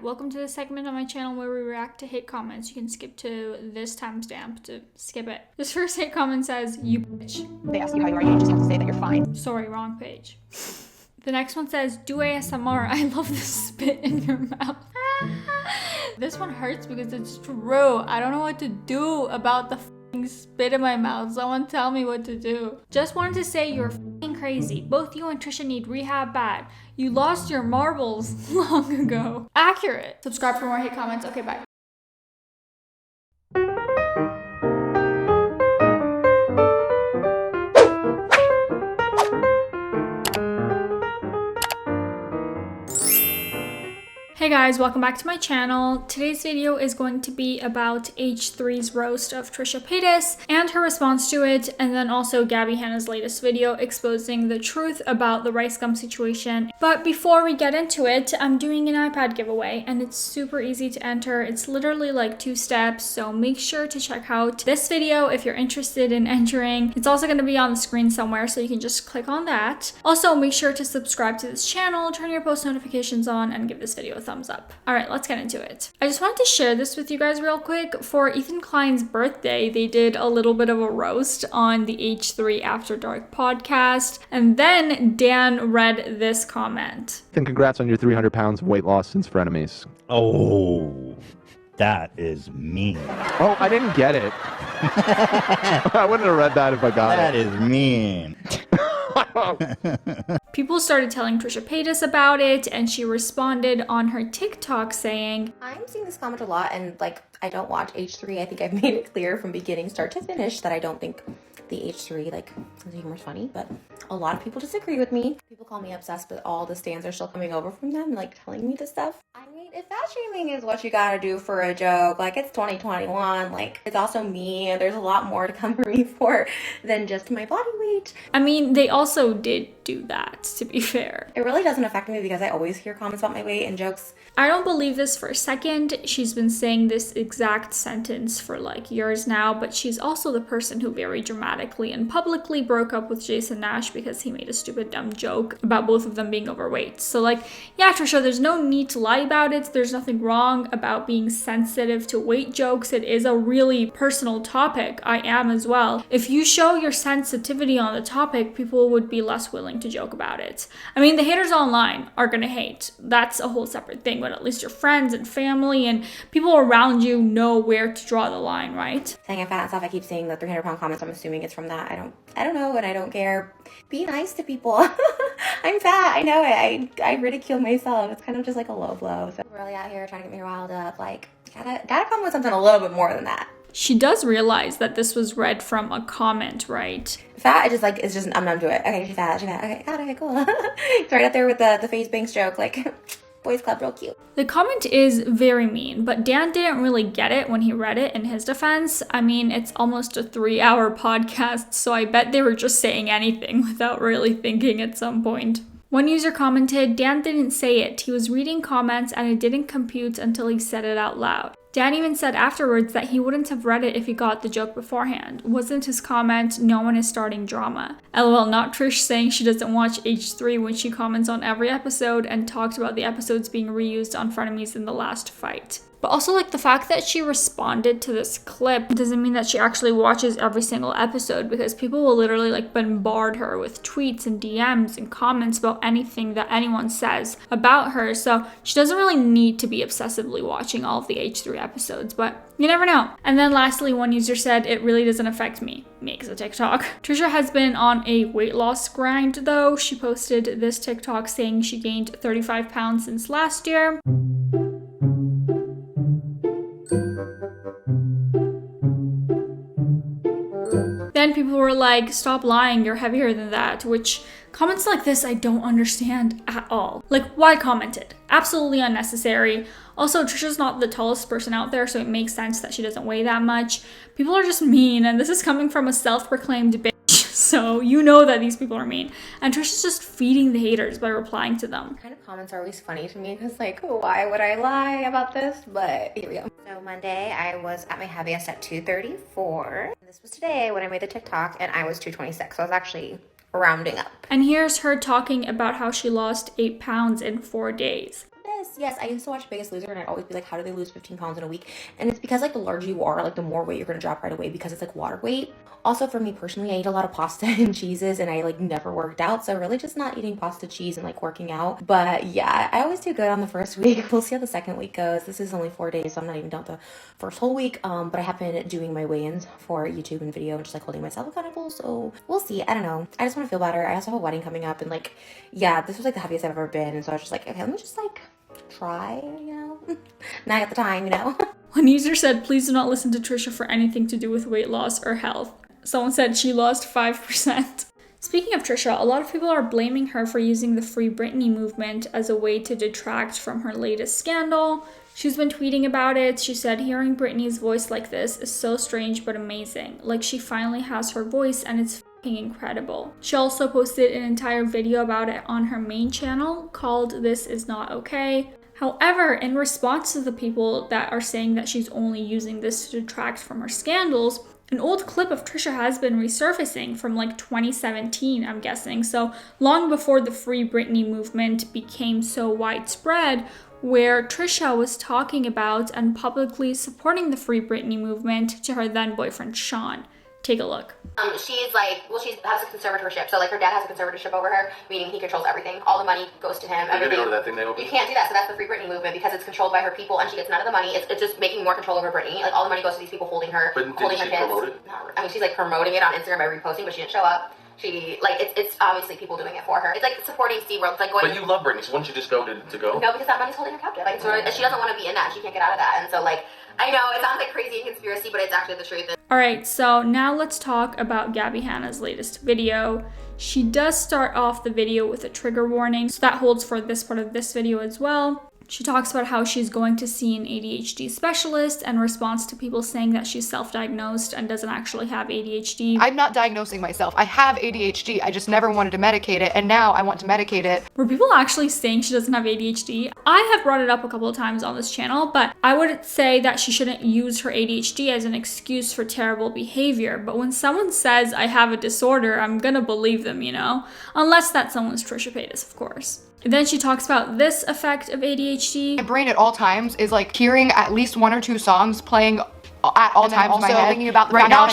Welcome to the segment on my channel where we react to hate comments. You can skip to this timestamp to skip it. This first hate comment says, "You bitch." They ask you how you are, you just have to say that you're fine. Sorry, wrong page. The next one says, "Do ASMR. I love the spit in your mouth." This one hurts because it's true. I don't know what to do about the spit in my mouth. Someone tell me what to do. Just wanted to say you're crazy. Both you and Trisha need rehab bad. You lost your marbles long ago. Accurate. Subscribe for more hate comments. Okay, bye. Hey guys, welcome back to my channel. Today's video is going to be about H3's roast of Trisha Paytas and her response to it, and then also Gabby Hanna's latest video exposing the truth about the Ricegum situation. But before we get into it, I'm doing an iPad giveaway and it's super easy to enter. It's literally like 2 steps, so make sure to check out this video if you're interested in entering. It's also going to be on the screen somewhere, so you can just click on that. Also, make sure to subscribe to this channel, turn your post notifications on, and give this video a thumbs up. All right, let's get into it. I just wanted to share this with you guys real quick. For Ethan Klein's birthday, they did a little bit of a roast on the H3 After Dark podcast, and then Dan read this comment. And congrats on your 300 pounds of weight loss since Frenemies. Oh, that is mean. Oh, I didn't get it. I wouldn't have read that if I got That it. is mean. People started telling Trisha Paytas about it, and she responded on her TikTok saying, I'm seeing this comment a lot, and like, I don't watch H3. I think I've made it clear from beginning start to finish that I don't think the H3 like sense of humor is funny, but a lot of people disagree with me. People call me obsessed, but all the stands are still coming over from them, like telling me this stuff. I mean, if fat shaming is what you gotta do for a joke, like it's 2021, like it's also me, and there's a lot more to come for me for than just my body weight. I mean, they also did do that, to be fair. It really doesn't affect me because I always hear comments about my weight and jokes. I don't believe this for a second. She's been saying this exact sentence for like years now, but she's also the person who very dramatically and publicly broke up with Jason Nash because he made a stupid dumb joke about both of them being overweight. So like, yeah, Trisha, there's no need to lie about it. There's nothing wrong about being sensitive to weight jokes. It is a really personal topic. I am as well. If you show your sensitivity on the topic, people would be less willing to joke about it. I mean, the haters online are gonna hate. That's a whole separate thing, but at least your friends and family and people around you know where to draw the line, right? Saying I'm fat and stuff, I keep seeing the 300-pound comments. I'm assuming it's from that. I don't know, and I don't care. Be nice to people. I'm fat, I know it. I ridicule myself. It's kind of just like a low blow. So really out here trying to get me riled up. Like, gotta come with something a little bit more than that. She does realize that this was read from a comment, right? Fat, it's just, I'm numb to it. Okay, she's fat. Okay, got it, okay, cool. It's right up there with the face banks joke, like, boys club, real cute. The comment is very mean, but Dan didn't really get it when he read it in his defense. I mean, it's almost a 3-hour podcast, so I bet they were just saying anything without really thinking at some point. One user commented, Dan didn't say it. He was reading comments and it didn't compute until he said it out loud. Dan even said afterwards that he wouldn't have read it if he got the joke beforehand. Wasn't his comment, no one is starting drama. LOL, not Trish saying she doesn't watch H3 when she comments on every episode and talked about the episodes being reused on Frenemies in the last fight. But also, like, the fact that she responded to this clip doesn't mean that she actually watches every single episode, because people will literally like bombard her with tweets and DMs and comments about anything that anyone says about her. So she doesn't really need to be obsessively watching all of the H3 episodes, but you never know. And then lastly, one user said, it really doesn't affect me. Makes a TikTok. Trisha has been on a weight loss grind though. She posted this TikTok saying she gained 35 pounds since last year. Then people were like, stop lying, you're heavier than that, which comments like this I don't understand at all. Like, why comment it? Absolutely unnecessary. Also, Trisha's not the tallest person out there, so it makes sense that she doesn't weigh that much. People are just mean, and this is coming from a self-proclaimed bitch, so you know that these people are mean. And Trisha's just feeding the haters by replying to them. Kind of comments are always funny to me because, like, why would I lie about this? But here we go. So Monday, I was at my heaviest at 234. This was today when I made the TikTok, and I was 226. So I was actually rounding up. And here's her talking about how she lost 8 pounds in 4 days. this. Yes, I used to watch Biggest Loser and I'd always be like, how do they lose 15 pounds in a week? And it's because like the larger you are, like the more weight you're gonna drop right away because it's like water weight. Also for me personally, I eat a lot of pasta and cheeses and I like never worked out. So really just not eating pasta, cheese and like working out. But yeah, I always do good on the first week. We'll see how the second week goes. This is only 4 days, so I'm not even done with the first whole week. But I have been doing my weigh-ins for YouTube and video and just like holding myself accountable. So we'll see. I don't know. I just want to feel better. I also have a wedding coming up and like, yeah, this was like the heaviest I've ever been. And so I was just like, okay, let me just like try, you know, not at the time, you know. One user said, please do not listen to Trisha for anything to do with weight loss or health. Someone said she lost 5%. Speaking of Trisha, a lot of people are blaming her for using the Free Britney movement as a way to detract from her latest scandal. She's been tweeting about it. She said, hearing Britney's voice like this is so strange but amazing. Like she finally has her voice and it's fucking incredible. She also posted an entire video about it on her main channel called This Is Not Okay. However, in response to the people that are saying that she's only using this to detract from her scandals, an old clip of Trisha has been resurfacing from like 2017, I'm guessing, so long before the Free Britney movement became so widespread, where Trisha was talking about and publicly supporting the Free Britney movement to her then boyfriend Sean. Take a look. She's like, well, she has a conservatorship, so like her dad has a conservatorship over her, meaning he controls everything. All the money goes to him. You're gonna go to that thing they opened? You can't do that, so that's the Free Britney movement because it's controlled by her people and she gets none of the money. It's just making more control over Britney. Like all the money goes to these people holding her, but holding her kids. Promote it? I mean, she's like promoting it on Instagram by reposting, but she didn't show up. She like it's obviously people doing it for her. It's like supporting SeaWorld. It's like going. But you love Britney, so wouldn't you just go to go? No, because that money's holding her captive. Like she doesn't want to be in that. She can't get out of that, and so like. I know, it sounds like crazy and conspiracy, but it's actually the truth. Alright, so now let's talk about Gabby Hanna's latest video. She does start off the video with a trigger warning, so that holds for this part of this video as well. She talks about how she's going to see an ADHD specialist in response to people saying that she's self-diagnosed and doesn't actually have ADHD. I'm not diagnosing myself. I have ADHD. I just never wanted to medicate it, and now I want to medicate it. Were people actually saying she doesn't have ADHD? I have brought it up a couple of times on this channel, but I would say that she shouldn't use her ADHD as an excuse for terrible behavior. But when someone says I have a disorder, I'm gonna believe them, you know? Unless that someone's Trisha Paytas, of course. Then she talks about this effect of ADHD. My brain at all times is like hearing at least 1 or 2 songs playing at all times in my head. Thinking about the right now,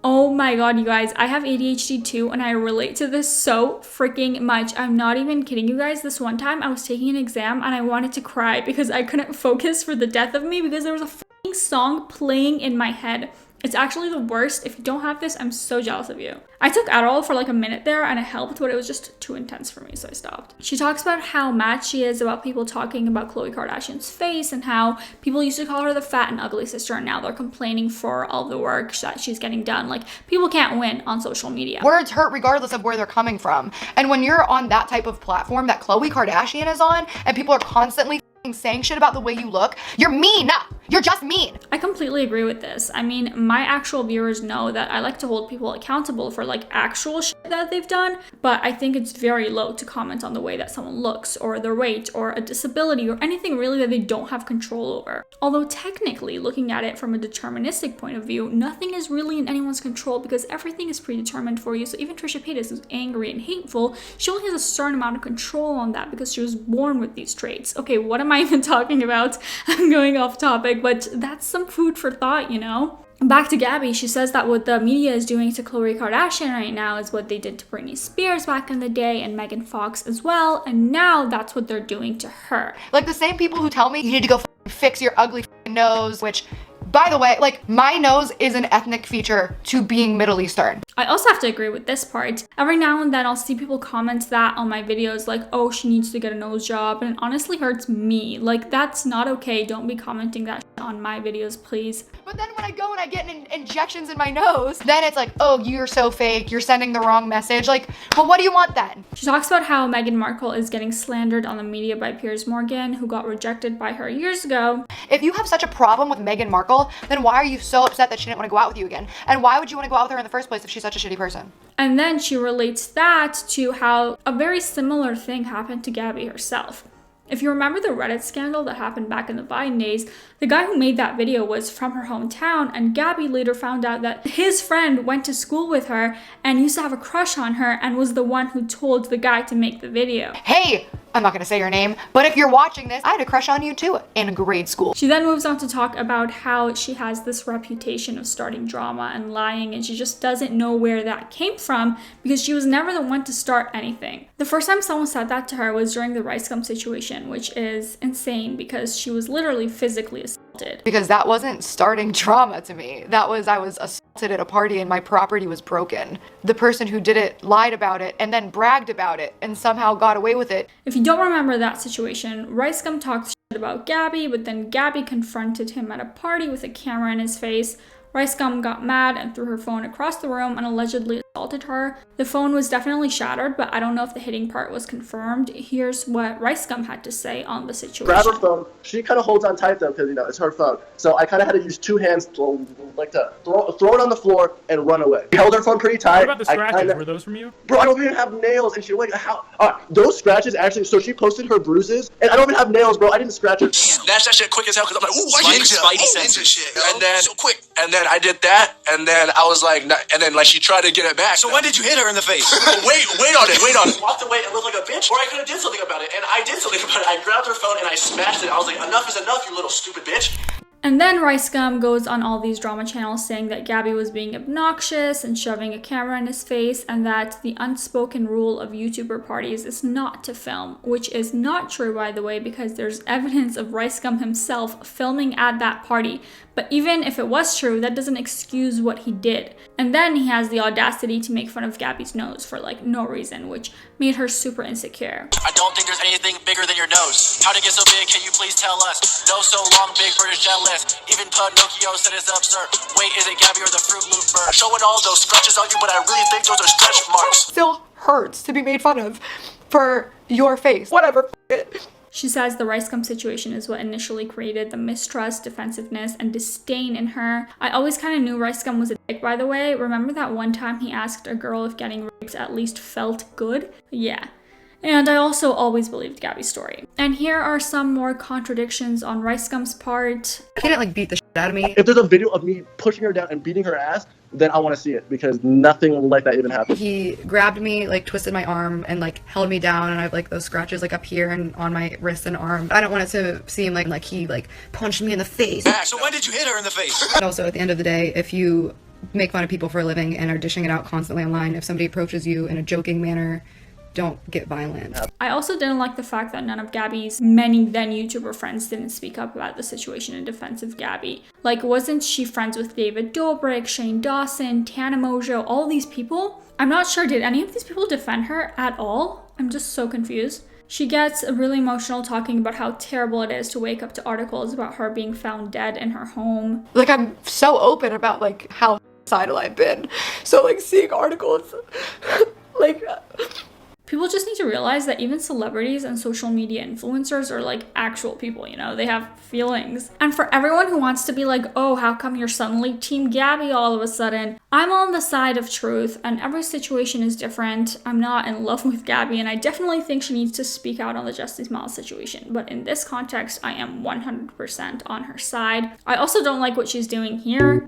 oh my god, you guys, I have ADHD too, and I relate to this so freaking much. I'm not even kidding you guys. This one time I was taking an exam and I wanted to cry because I couldn't focus for the death of me because there was a freaking song playing in my head. It's actually the worst. If you don't have this, I'm so jealous of you. I took Adderall for like a minute there and it helped, but it was just too intense for me, so I stopped. She talks about how mad she is about people talking about Khloe Kardashian's face and how people used to call her the fat and ugly sister and now they're complaining for all the work that she's getting done. Like, people can't win on social media. Words hurt regardless of where they're coming from. And when you're on that type of platform that Khloe Kardashian is on and people are constantly saying shit about the way you look, you're mean. You're just mean. I completely agree with this. I mean, my actual viewers know that I like to hold people accountable for like actual shit that they've done, but I think it's very low to comment on the way that someone looks or their weight or a disability or anything really that they don't have control over. Although technically, looking at it from a deterministic point of view, nothing is really in anyone's control because everything is predetermined for you. So even Trisha Paytas, who's angry and hateful, she only has a certain amount of control on that because she was born with these traits. Okay, what am I even talking about? I'm going off topic, but that's some food for thought, you know? Back to Gabby, she says that what the media is doing to Khloe Kardashian right now is what they did to Britney Spears back in the day and Megan Fox as well, and now that's what they're doing to her. Like the same people who tell me you need to go fix your ugly nose, which, by the way, like my nose is an ethnic feature to being Middle Eastern. I also have to agree with this part. Every now and then I'll see people comment that on my videos like, oh, she needs to get a nose job, and it honestly hurts me. Like, that's not okay. Don't be commenting that shit on my videos, please. But then when I go and I get injections in my nose, then it's like, oh, you're so fake. You're sending the wrong message. Like, well, what do you want then? She talks about how Meghan Markle is getting slandered on the media by Piers Morgan, who got rejected by her years ago. If you have such a problem with Meghan Markle, then why are you so upset that she didn't want to go out with you again? And why would you want to go out with her in the first place if she's such a shitty person? And then she relates that to how a very similar thing happened to Gabby herself. If you remember the Reddit scandal that happened back in the Vine days, the guy who made that video was from her hometown, and Gabby later found out that his friend went to school with her and used to have a crush on her and was the one who told the guy to make the video. Hey, I'm not gonna say your name, but if you're watching this, I had a crush on you too in grade school. She then moves on to talk about how she has this reputation of starting drama and lying, and she just doesn't know where that came from because she was never the one to start anything. The first time someone said that to her was during the Ricegum situation, which is insane because she was literally physically assaulted. Because that wasn't starting drama to me. That was, I was assaulted at a party and my property was broken. The person who did it lied about it and then bragged about it and somehow got away with it. If you don't remember that situation, Ricegum talked shit about Gabby, but then Gabby confronted him at a party with a camera in his face. Ricegum got mad and threw her phone across the room and allegedly assaulted her. The phone was definitely shattered, but I don't know if the hitting part was confirmed. Here's what Ricegum had to say on the situation. Grab her phone. She kind of holds on tight though, because it's her phone. So I kind of had to use two hands to throw it on the floor and run away. She held her phone pretty tight. What about the scratches? Were those from you? Bro, I don't even have nails, and she like how? Those scratches actually. So she posted her bruises, and I don't even have nails, bro. I didn't scratch her. Snatch that shit quick as hell because I'm like, ooh, why you Spidey sense and shit. And then so quick. And then I did that, and then I was like, and then like she tried to get it back. So when did you hit her in the face? wait on it. Walked away and looked like a bitch, or I could have did something about it, and I did something about it. I grabbed her phone and I smashed it. I was like, enough is enough, you little stupid bitch. And then Ricegum goes on all these drama channels saying that Gabby was being obnoxious and shoving a camera in his face, and that the unspoken rule of YouTuber parties is not to film, which is not true, by the way, because there's evidence of Ricegum himself filming at that party. But even if it was true, that doesn't excuse what he did. And then he has the audacity to make fun of Gabby's nose for like no reason, which made her super insecure. I don't think there's anything bigger than your nose. How'd it get so big? Can you please tell us? Nose so long, big British jealous. Even Pinocchio said it's absurd. Wait, is it Gabby or the Fruit Loop bird? Showing all those scratches on you, but I really think those are stretch marks. Still hurts to be made fun of for your face. Whatever, it. She says the Ricegum situation is what initially created the mistrust, defensiveness, and disdain in her. I always kind of knew Ricegum was a dick, by the way. Remember that one time he asked a girl if getting raped at least felt good? Yeah. And I also always believed Gabby's story. And here are some more contradictions on Ricegum's part. He didn't like beat the shit out of me. If there's a video of me pushing her down and beating her ass, then I want to see it, because nothing like that even happened. He grabbed me, like twisted my arm and like held me down, and I have like those scratches like up here and on my wrist and arm. I don't want it to seem like he like punched me in the face. So when did you hit her in the face? And also at the end of the day, if you make fun of people for a living and are dishing it out constantly online, if somebody approaches you in a joking manner, don't get violent. I also didn't like the fact that none of Gabby's many then YouTuber friends didn't speak up about the situation in defense of Gabby. Like, wasn't she friends with David Dobrik, Shane Dawson, Tana Mojo, all these people? I'm not sure, did any of these people defend her at all? I'm just so confused. She gets really emotional talking about how terrible it is to wake up to articles about her being found dead in her home. Like, I'm so open about like how suicidal I've been. So like seeing articles like people just need to realize that even celebrities and social media influencers are like actual people, you know, they have feelings. And for everyone who wants to be like, oh, how come you're suddenly Team Gabby all of a sudden? I'm on the side of truth, and every situation is different. I'm not in love with Gabby, and I definitely think she needs to speak out on the Justice Miles situation. But in this context, I am 100% on her side. I also don't like what she's doing here.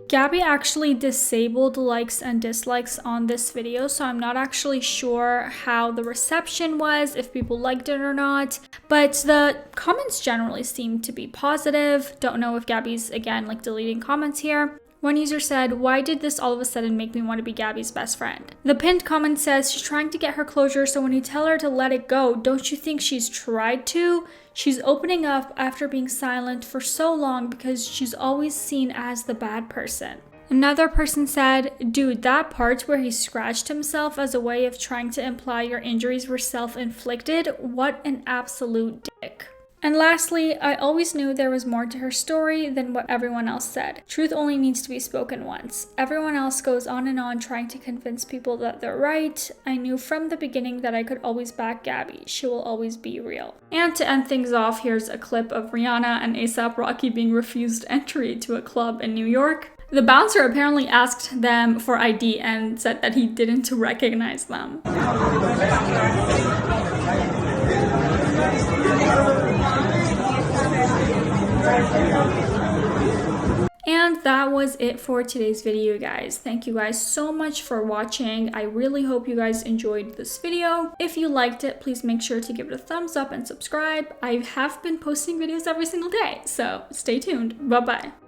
Gabby actually disabled likes and dislikes on this video, so I'm not actually sure how the reception was, if people liked it or not, but the comments generally seem to be positive. Don't know if Gabby's, again, like deleting comments here. One user said, why did this all of a sudden make me want to be Gabby's best friend? The pinned comment says, she's trying to get her closure, so when you tell her to let it go, don't you think she's tried to? She's opening up after being silent for so long because she's always seen as the bad person. Another person said, dude, that part where he scratched himself as a way of trying to imply your injuries were self-inflicted, what an absolute dick. And lastly, I always knew there was more to her story than what everyone else said. Truth only needs to be spoken once. Everyone else goes on and on trying to convince people that they're right. I knew from the beginning that I could always back Gabby. She will always be real. And to end things off, here's a clip of Rihanna and A$AP Rocky being refused entry to a club in New York. The bouncer apparently asked them for ID and said that he didn't recognize them. And that was it for today's video, guys. Thank you guys so much for watching. I really hope you guys enjoyed this video. If you liked it, please make sure to give it a thumbs up and subscribe. I have been posting videos every single day, so stay tuned. Bye-bye.